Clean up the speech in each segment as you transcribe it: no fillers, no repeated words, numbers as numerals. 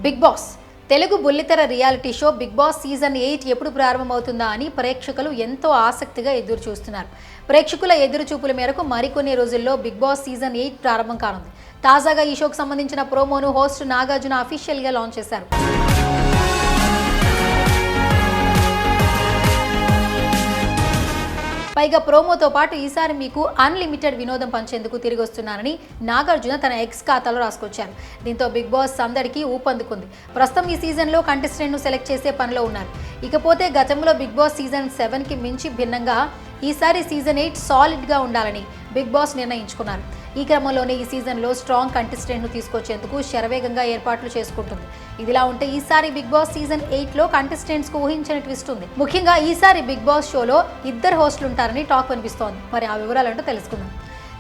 Big Boss Telugu బుల్లితెర reality show Bigg boss season 8 ఎప్పుడు ప్రారంభమవుతుందా అని ప్రేక్షకులు ఎంతో ఆసక్తిగా ఎదురు చూస్తున్నారు. ప్రేక్షకుల ఎదురుచూపుల మేరకు మరికొన్ని రోజుల్లో బిగ్ బాస్ సీజన్ 8 ప్రారంభం కానుంది. తాజాగా ఈ షోకు సంబంధించిన ప్రోమోను హోస్ట్ నాగార్జున అఫీషియల్గా లాంచ్ చేశారు. పైగా ప్రోమోతో పాటు ఈసారి మీకు అన్లిమిటెడ్ వినోదం పంచేందుకు తిరిగి వస్తున్నారని నాగార్జున తన ఎక్స్ ఖాతాలో రాసుకొచ్చారు. దీంతో బిగ్ బాస్ సందడికి ఊపందుకుంది. ప్రస్తుతం ఈ సీజన్లో కంటెస్టెంట్ను సెలెక్ట్ చేసే పనిలో ఉన్నారు. ఇకపోతే గతంలో బిగ్ బాస్ సీజన్ 7కి మించి భిన్నంగా ఈసారి సీజన్ 8 సాలిడ్గా ఉండాలని బిగ్ బాస్ నిర్ణయించుకున్నారు. ఈ క్రమంలోనే ఈ సీజన్లో స్ట్రాంగ్ కంటెస్టెంట్ను తీసుకొచ్చేందుకు శరవేగంగా ఏర్పాట్లు చేసుకుంటుంది. ఇదిలా ఉంటే ఈసారి బిగ్ బాస్ సీజన్ 8లో కంటెస్టెంట్స్కు ఊహించని ట్విస్ట్ ఉంది. ముఖ్యంగా ఈసారి బిగ్ బాస్ షోలో 2 హోస్టులు ఉంటారని టాక్ వినిపిస్తోంది. మరి ఆ వివరాలంటూ తెలుసుకుందాం.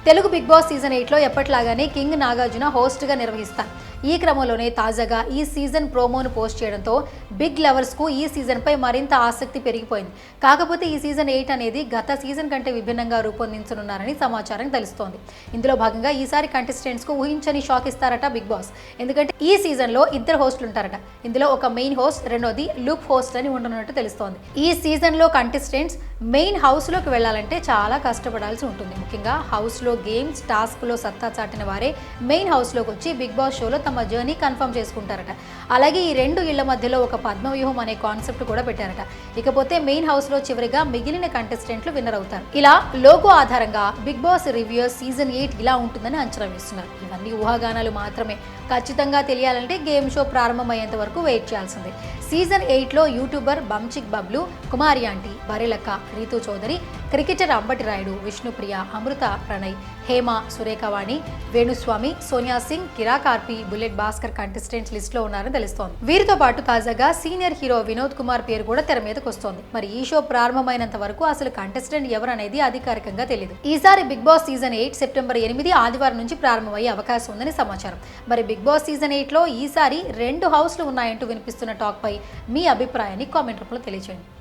తెలుగు బిగ్ బాస్ సీజన్ 8లో ఎప్పట్లాగానే కింగ్ నాగార్జున హోస్ట్గా నిర్వహిస్తారు. ఈ క్రమంలోనే తాజాగా ఈ సీజన్ ప్రోమోను పోస్ట్ చేయడంతో బిగ్ లవర్స్కు ఈ సీజన్పై మరింత ఆసక్తి పెరిగిపోయింది. కాకపోతే ఈ సీజన్ 8 అనేది గత సీజన్ కంటే విభిన్నంగా రూపొందించనున్నారని సమాచారం తెలుస్తోంది. ఇందులో భాగంగా ఈసారి కంటెస్టెంట్స్కు ఊహించని షాక్ ఇస్తారట బిగ్ బాస్. ఎందుకంటే ఈ సీజన్లో 2 హోస్టులు ఉంటారట. ఇందులో ఒక మెయిన్ హోస్ట్, రెండోది లూప్ హోస్ట్ అని ఉండనున్నట్టు తెలుస్తోంది. ఈ సీజన్లో కంటెస్టెంట్స్ మెయిన్ హౌస్లోకి వెళ్లాలంటే చాలా కష్టపడాల్సి ఉంటుంది. ముఖ్యంగా హౌస్లో గేమ్స్, టాస్క్లో సత్తా చాటిన వారే మెయిన్ హౌస్లోకి వచ్చి బిగ్ బాస్ షోలో తమ జర్నీ కన్ఫర్మ్ చేసుకుంటారట. అలాగే ఈ 2 ఇళ్ల మధ్యలో ఒక పద్మవ్యూహం అనే కాన్సెప్ట్ కూడా పెట్టారట. ఇకపోతే మెయిన్ హౌస్లో చివరిగా మిగిలిన కంటెస్టెంట్లు విన్నర్ అవుతారు. ఇలా లోగో ఆధారంగా బిగ్ బాస్ రివ్యూయర్స్ సీజన్ 8 ఇలా ఉంటుందని అంచనా వేస్తున్నారు. ఇవన్నీ ఊహాగానాలు మాత్రమే. ఖచ్చితంగా తెలియాలంటే గేమ్ షో ప్రారంభమయ్యేంత వరకు వెయిట్ చేయాల్సిందే. సీజన్ 8లో యూట్యూబర్ బంచిక్ బబ్లు, కుమారి ఆంటీ, బరెలక్క, రీతు చౌదరి, క్రికెటర్ అంబటి రాయుడు, విష్ణుప్రియ, అమృత ప్రణయ్, హేమ, సురేఖవాణి, వేణుస్వామి, సోనియా సింగ్, కిరా కార్పి, బుల్లెట్ భాస్కర్ కంటెస్టెంట్స్ లిస్టులో ఉన్నారని తెలుస్తోంది. వీరితో పాటు తాజాగా సీనియర్ హీరో వినోద్ కుమార్ పేరు కూడా తెర మీదకి వస్తోంది. మరి ఈ షో ప్రారంభమైనంత వరకు అసలు కంటెస్టెంట్ ఎవరనేది అధికారికంగా తెలియదు. ఈసారి బిగ్ బాస్ సీజన్ 8 సెప్టెంబర్ 8 ఆదివారం నుంచి ప్రారంభమయ్యే అవకాశం ఉందని సమాచారం. మరి బిగ్ బాస్ సీజన్ 8లో ఈసారి 2 హౌస్లు ఉన్నాయంటూ వినిపిస్తున్న టాక్ పై మీ అభిప్రాయాన్ని కామెంట్ రూపంలో తెలియజేయండి.